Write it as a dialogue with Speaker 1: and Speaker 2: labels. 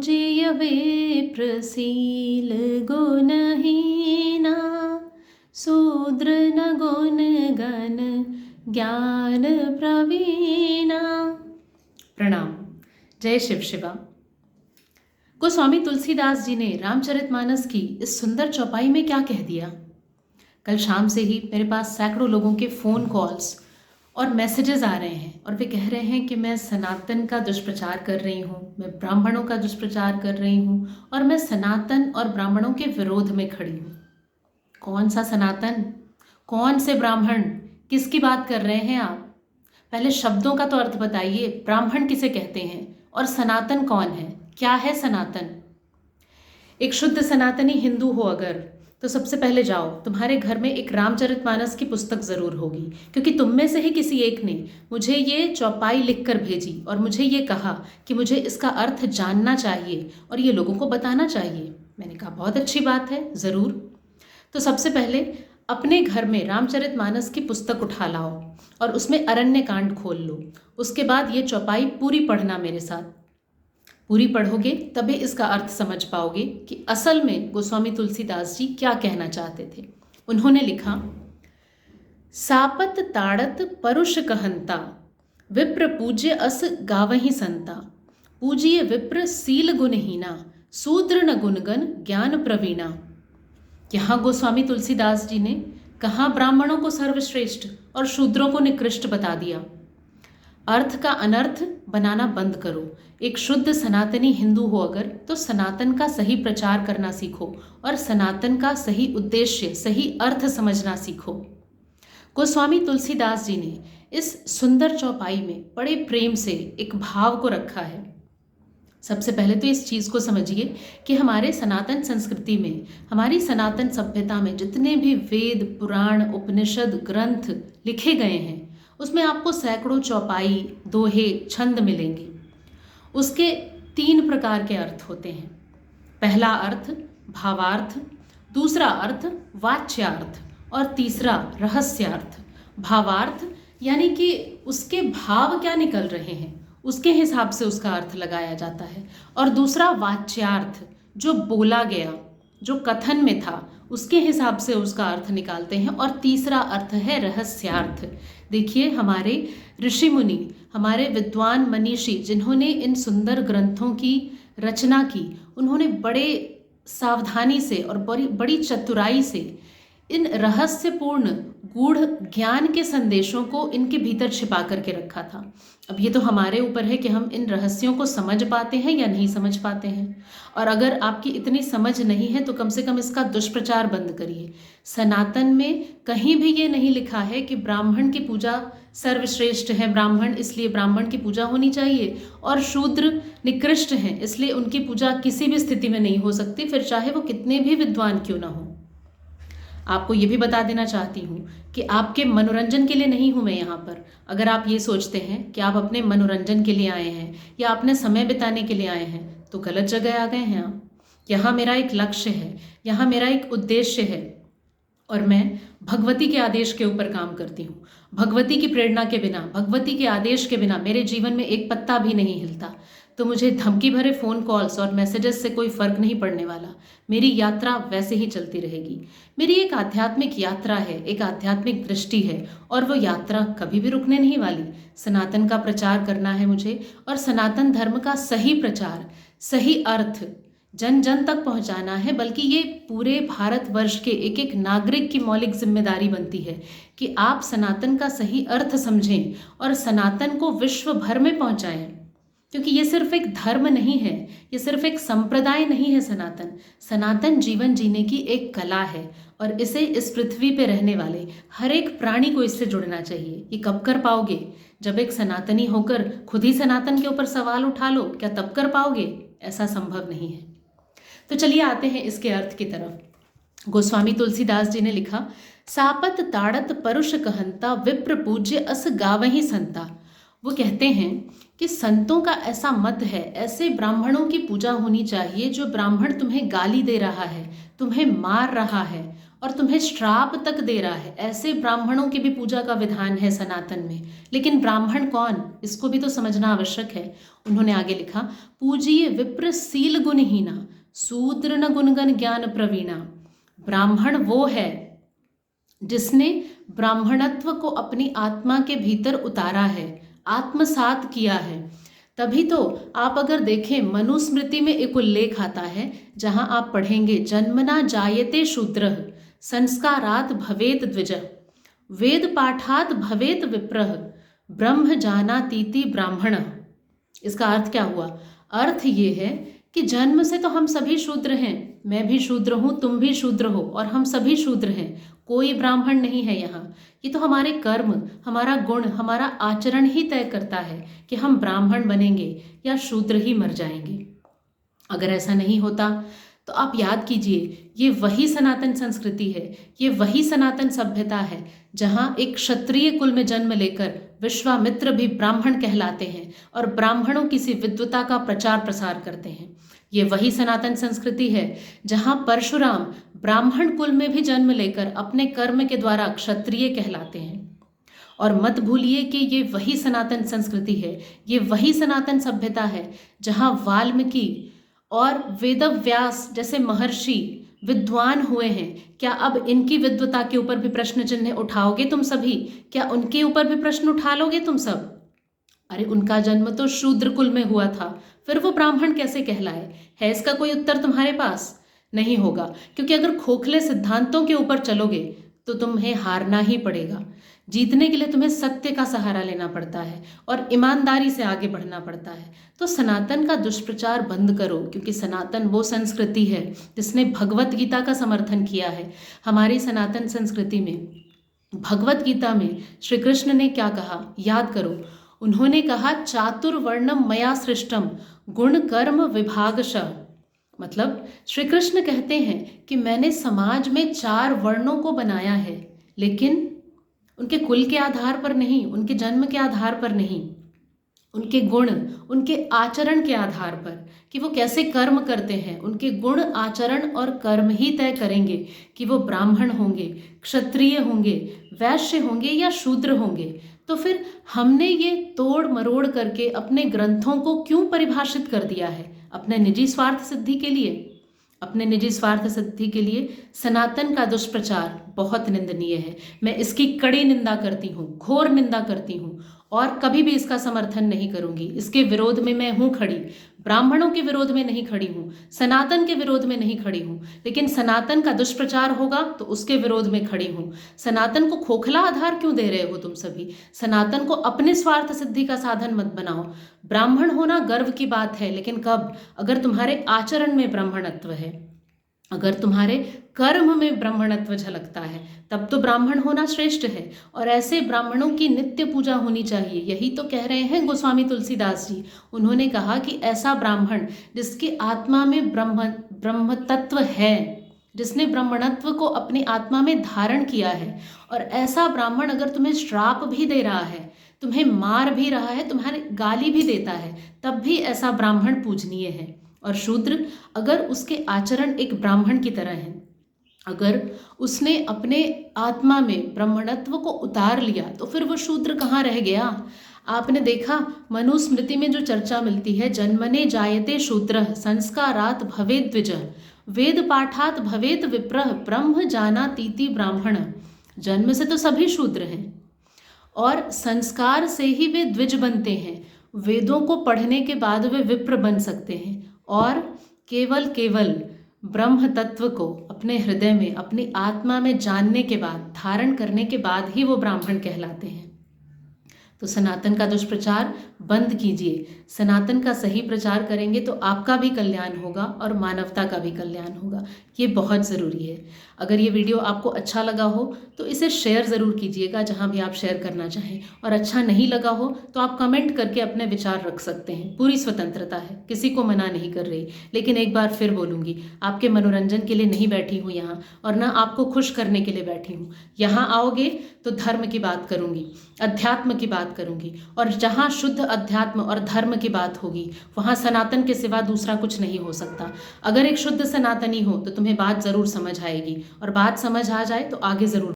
Speaker 1: पूजय विप्रशील गुणहीना शूद्र न गुण गण ज्ञान प्रवीणा। प्रणाम। जय शिव शिवा। गोस्वामी तुलसीदास जी ने रामचरितमानस की इस सुंदर चौपाई में क्या कह दिया। कल शाम से ही मेरे पास सैकड़ों लोगों के फ़ोन कॉल्स और मैसेजेस आ रहे हैं और वे कह रहे हैं कि मैं सनातन का दुष्प्रचार कर रही हूँ, मैं ब्राह्मणों का दुष्प्रचार कर रही हूँ और मैं सनातन और ब्राह्मणों के विरोध में खड़ी हूँ। कौन सा सनातन, कौन से ब्राह्मण, किसकी बात कर रहे हैं आप? पहले शब्दों का तो अर्थ बताइए। ब्राह्मण किसे कहते हैं और सनातन कौन है? क्या है सनातन? एक शुद्ध सनातनी हिंदू हो अगर, तो सबसे पहले जाओ, तुम्हारे घर में एक रामचरितमानस की पुस्तक ज़रूर होगी, क्योंकि तुम में से ही किसी एक ने मुझे ये चौपाई लिखकर भेजी और मुझे ये कहा कि मुझे इसका अर्थ जानना चाहिए और ये लोगों को बताना चाहिए। मैंने कहा बहुत अच्छी बात है, ज़रूर। तो सबसे पहले अपने घर में रामचरितमानस की पुस्तक उठा लाओ और उसमें अरण्य कांड खोल लो। उसके बाद ये चौपाई पूरी पढ़ना मेरे साथ। पूरी पढ़ोगे तभी इसका अर्थ समझ पाओगे कि असल में गोस्वामी तुलसीदास जी क्या कहना चाहते थे। उन्होंने लिखा, सापत ताड़त परुष कहंता विप्र पूज्य अस गावहि संता पूजिय विप्र सील गुणहीना शूद्र न गुणगन ज्ञान प्रवीणा। यहाँ गोस्वामी तुलसीदास जी ने कहाँ ब्राह्मणों को सर्वश्रेष्ठ और शूद्रों को निकृष्ट बता दिया। अर्थ का अनर्थ बनाना बंद करो। एक शुद्ध सनातनी हिंदू हो अगर, तो सनातन का सही प्रचार करना सीखो और सनातन का सही उद्देश्य, सही अर्थ समझना सीखो। गोस्वामी तुलसीदास जी ने इस सुंदर चौपाई में बड़े प्रेम से एक भाव को रखा है। सबसे पहले तो इस चीज़ को समझिए कि हमारे सनातन संस्कृति में, हमारी सनातन सभ्यता में जितने भी वेद, पुराण, उपनिषद, ग्रंथ लिखे गए हैं, उसमें आपको सैकड़ों चौपाई, दोहे, छंद मिलेंगे। उसके 3 प्रकार के अर्थ होते हैं। पहला अर्थ भावार्थ, दूसरा अर्थ वाच्यार्थ और तीसरा रहस्यार्थ। भावार्थ यानी कि उसके भाव क्या निकल रहे हैं, उसके हिसाब से उसका अर्थ लगाया जाता है। और दूसरा वाच्यार्थ, जो बोला गया, जो कथन में था, उसके हिसाब से उसका अर्थ निकालते हैं। और तीसरा अर्थ है रहस्यार्थ। देखिए, हमारे ऋषि मुनि, हमारे विद्वान मनीषी जिन्होंने इन सुंदर ग्रंथों की रचना की, उन्होंने बड़े सावधानी से और बड़ी चतुराई से इन रहस्यपूर्ण गूढ़ ज्ञान के संदेशों को इनके भीतर छिपा करके रखा था। अब ये तो हमारे ऊपर है कि हम इन रहस्यों को समझ पाते हैं या नहीं समझ पाते हैं। और अगर आपकी इतनी समझ नहीं है तो कम से कम इसका दुष्प्रचार बंद करिए। सनातन में कहीं भी ये नहीं लिखा है कि ब्राह्मण की पूजा सर्वश्रेष्ठ है, ब्राह्मण इसलिए ब्राह्मण की पूजा होनी चाहिए, और शूद्र निकृष्ट हैं इसलिए उनकी पूजा किसी भी स्थिति में नहीं हो सकती, फिर चाहे वो कितने भी विद्वान क्यों ना हो। आपको ये भी बता देना चाहती हूँ कि आपके मनोरंजन के लिए नहीं हूँ मैं यहाँ पर। अगर आप ये सोचते हैं कि आप अपने मनोरंजन के लिए आए हैं या अपने समय बिताने के लिए आए हैं, तो गलत जगह आ गए हैं आप। यहाँ मेरा एक लक्ष्य है, यहाँ मेरा एक उद्देश्य है और मैं भगवती के आदेश के ऊपर काम करती हूँ। भगवती की प्रेरणा के बिना, भगवती के आदेश के बिना मेरे जीवन में एक पत्ता भी नहीं हिलता। तो मुझे धमकी भरे फ़ोन कॉल्स और मैसेजेस से कोई फ़र्क नहीं पड़ने वाला। मेरी यात्रा वैसे ही चलती रहेगी। मेरी एक आध्यात्मिक यात्रा है, एक आध्यात्मिक दृष्टि है और वो यात्रा कभी भी रुकने नहीं वाली। सनातन का प्रचार करना है मुझे और सनातन धर्म का सही प्रचार, सही अर्थ जन जन तक पहुंचाना है। बल्कि ये पूरे भारतवर्ष के एक एक नागरिक की मौलिक जिम्मेदारी बनती है कि आप सनातन का सही अर्थ समझें और सनातन को विश्व भर में पहुंचाएं। क्योंकि ये सिर्फ एक धर्म नहीं है, ये सिर्फ एक संप्रदाय नहीं है। सनातन जीवन जीने की एक कला है और इसे इस पृथ्वी पे रहने वाले हर एक प्राणी को इससे जुड़ना चाहिए। ये कब कर पाओगे? जब एक सनातनी होकर खुद ही सनातन के ऊपर सवाल उठा लो, क्या तब कर पाओगे? ऐसा संभव नहीं है। तो चलिए आते हैं इसके अर्थ की तरफ। गोस्वामी तुलसीदास जी ने लिखा, सापत ताड़त परुष कहंता विप्र पूज्य अस गावहि संता। वो कहते हैं कि संतों का ऐसा मत है, ऐसे ब्राह्मणों की पूजा होनी चाहिए जो ब्राह्मण तुम्हें गाली दे रहा है, तुम्हें मार रहा है और तुम्हें श्राप तक दे रहा है। ऐसे ब्राह्मणों की भी पूजा का विधान है सनातन में। लेकिन ब्राह्मण कौन, इसको भी तो समझना आवश्यक है। उन्होंने आगे लिखा, पूजिए विप्र सील गुणहीना, शूद्र न गुणगण ज्ञान प्रवीणा। ब्राह्मण वो है जिसने ब्राह्मणत्व को अपनी आत्मा के भीतर उतारा है, आत्मसात किया है। तभी तो आप अगर देखें, मनुस्मृति में एक उल्लेख आता है जहां आप पढ़ेंगे, जन्मना जायते शूद्रः संस्कारात् भवेत द्विजः वेद पाठात् भवेत विप्रः ब्रह्म जानातीति ब्राह्मणः। इसका अर्थ क्या हुआ? अर्थ ये है कि जन्म से तो हम सभी शूद्र हैं। मैं भी शूद्र हूँ, तुम भी शूद्र हो, और हम सभी शूद्र हैं। कोई ब्राह्मण नहीं है यहाँ। ये तो हमारे कर्म, हमारा गुण, हमारा आचरण ही तय करता है कि हम ब्राह्मण बनेंगे या शूद्र ही मर जाएंगे। अगर ऐसा नहीं होता तो आप याद कीजिए, ये वही सनातन संस्कृति है, ये वही सनातन सभ्यता है जहाँ एक क्षत्रिय कुल में जन्म लेकर विश्वामित्र भी ब्राह्मण कहलाते हैं और ब्राह्मणों की सी विद्वता का प्रचार प्रसार करते हैं। ये वही सनातन संस्कृति है जहाँ परशुराम ब्राह्मण कुल में भी जन्म लेकर अपने कर्म के द्वारा क्षत्रिय कहलाते हैं। और मत भूलिए कि ये वही सनातन संस्कृति है, ये वही सनातन सभ्यता है जहाँ वाल्मीकि और वेदव्यास जैसे महर्षि विद्वान हुए हैं। क्या अब इनकी विद्वता के ऊपर भी प्रश्न चिन्ह उठाओगे तुम सभी? क्या उनके ऊपर भी प्रश्न उठा लोगे तुम सब? अरे उनका जन्म तो शूद्र कुल में हुआ था, फिर वो ब्राह्मण कैसे कहलाए? है इसका कोई उत्तर तुम्हारे पास? नहीं होगा, क्योंकि अगर खोखले सिद्धांतों के ऊपर चलोगे तो तुम्हें हारना ही पड़ेगा। जीतने के लिए तुम्हें सत्य का सहारा लेना पड़ता है और ईमानदारी से आगे बढ़ना पड़ता है। तो सनातन का दुष्प्रचार बंद करो, क्योंकि सनातन वो संस्कृति है जिसने भगवत गीता का समर्थन किया है। हमारी सनातन संस्कृति में, भगवत गीता में श्री कृष्ण ने क्या कहा याद करो। उन्होंने कहा, चातुर्वर्णम मया सृष्टम गुण कर्म विभागशः। मतलब श्री कृष्ण कहते हैं कि मैंने समाज में 4 वर्णों को बनाया है, लेकिन उनके कुल के आधार पर नहीं, उनके जन्म के आधार पर नहीं, उनके गुण, उनके आचरण के आधार पर कि वो कैसे कर्म करते हैं। उनके गुण, आचरण और कर्म ही तय करेंगे कि वो ब्राह्मण होंगे, क्षत्रिय होंगे, वैश्य होंगे या शूद्र होंगे। तो फिर हमने ये तोड़ मरोड़ करके अपने ग्रंथों को क्यों परिभाषित कर दिया है? अपने निजी स्वार्थ सिद्धि के लिए। अपने निजी स्वार्थ सिद्धि के लिए सनातन का दुष्प्रचार बहुत निंदनीय है। मैं इसकी कड़ी निंदा करती हूँ, घोर निंदा करती हूँ, और कभी भी इसका समर्थन नहीं करूँगी। इसके विरोध में मैं हूँ खड़ी, ब्राह्मणों के विरोध में नहीं खड़ी हूँ, सनातन के विरोध में नहीं खड़ी हूँ, लेकिन सनातन का दुष्प्रचार होगा तो उसके विरोध में खड़ी हूँ। सनातन को खोखला आधार क्यों दे रहे हो तुम सभी? सनातन को अपने स्वार्थ सिद्धि का साधन मत बनाओ। ब्राह्मण होना गर्व की बात है, लेकिन कब? अगर तुम्हारे आचरण में ब्राह्मणत्व है, अगर तुम्हारे कर्म में ब्राह्मणत्व झलकता है, तब तो ब्राह्मण होना श्रेष्ठ है। और ऐसे ब्राह्मणों की नित्य पूजा होनी चाहिए। यही तो कह रहे हैं गोस्वामी तुलसीदास जी। उन्होंने कहा कि ऐसा ब्राह्मण जिसकी आत्मा में ब्रह्म तत्व है, जिसने ब्राह्मणत्व को अपनी आत्मा में धारण किया है, और ऐसा ब्राह्मण अगर तुम्हें श्राप भी दे रहा है, तुम्हें मार भी रहा है, तुम्हारे गाली भी देता है, तब भी ऐसा ब्राह्मण पूजनीय है। और शूद्र, अगर उसके आचरण एक ब्राह्मण की तरह हैं, अगर उसने अपने आत्मा में ब्राह्मणत्व को उतार लिया, तो फिर वो शूद्र कहाँ रह गया? आपने देखा मनुस्मृति में जो चर्चा मिलती है, जन्मने जायते शूद्रः संस्कारात् भवेत् द्विजः वेद पाठात् भवेत् विप्रः ब्रह्म जानातीति ब्राह्मण। जन्म से तो सभी शूद्र हैं और संस्कार से ही वे द्विज बनते हैं। वेदों को पढ़ने के बाद वे विप्र बन सकते हैं और केवल ब्रह्म तत्व को अपने हृदय में, अपनी आत्मा में जानने के बाद, धारण करने के बाद ही वो ब्राह्मण कहलाते हैं। तो सनातन का दुष्प्रचार बंद कीजिए। सनातन का सही प्रचार करेंगे तो आपका भी कल्याण होगा और मानवता का भी कल्याण होगा। ये बहुत ज़रूरी है। अगर ये वीडियो आपको अच्छा लगा हो तो इसे शेयर ज़रूर कीजिएगा जहाँ भी आप शेयर करना चाहें, और अच्छा नहीं लगा हो तो आप कमेंट करके अपने विचार रख सकते हैं। पूरी स्वतंत्रता है, किसी को मना नहीं कर रही। लेकिन एक बार फिर बोलूँगी, आपके मनोरंजन के लिए नहीं बैठी हूँ यहाँ, और ना आपको खुश करने के लिए बैठी हूँ। यहाँ आओगे तो धर्म की बात करूँगी, अध्यात्म की बात करूँगी। और जहाँ शुद्ध अध्यात्म और धर्म की बात होगी वहाँ सनातन के सिवा दूसरा कुछ नहीं हो सकता। अगर एक शुद्ध सनातनी हो तो तुम्हें बात ज़रूर समझ आएगी, और बात समझ आ जाए तो आगे ज़रूर